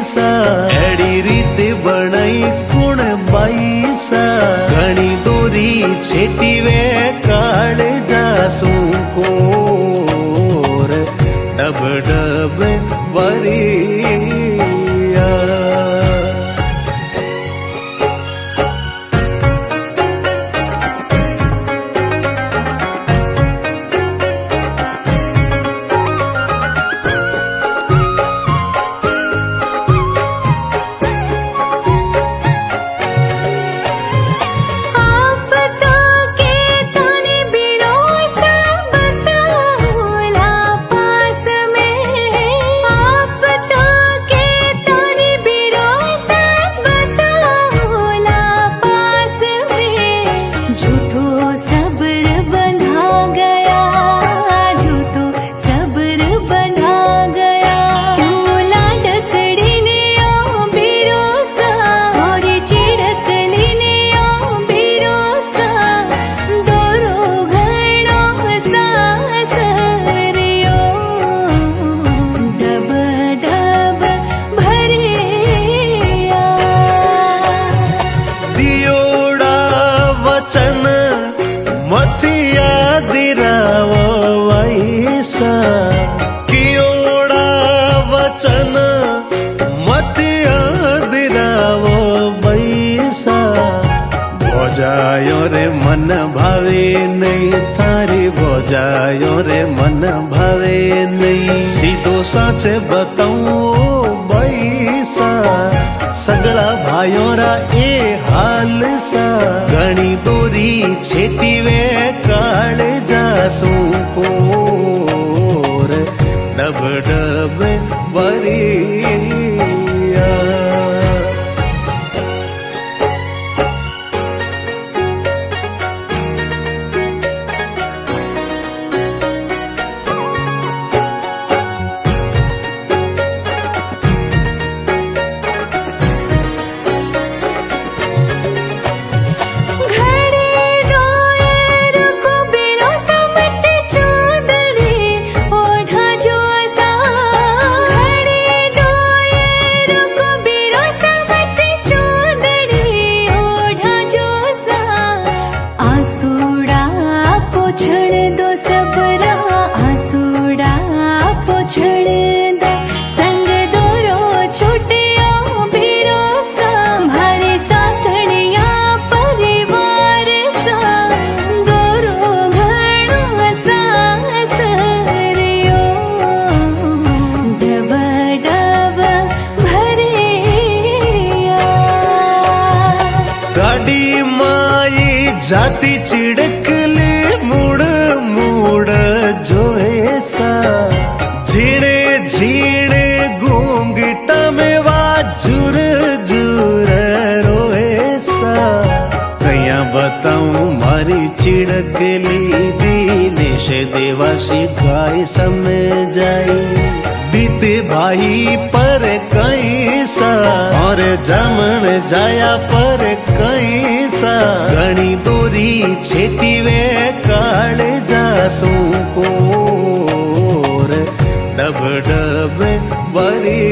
सा एड़ी रीते बनाई कुण बाई सा घणी दोरी छेटी वे काले जासू कोर डब डब वरिया कियोड़ा वचन मत दिरावो बैसा भोजायो रे मन भावे नहीं थारी भोजायो रे मन भावे नहीं सीधो साचे बताऊं बैसा सगला भाइयों रा ए हाल सा घणी दोरी छेटी वे काले जासू को डब डब वरिया जाती चिड़कले मुड़ मुड़ जोए सा झीणे झीणे घूंघटा में वा झुर झुर रोए सा कया बताऊं मारी चिड़कली दीनेश देवाशी गाय समझाई बीते भाई पर कैसा और जमन जाया पर कैसा घणी दोरी छेटी वे काले जासू कोर डब डब वरी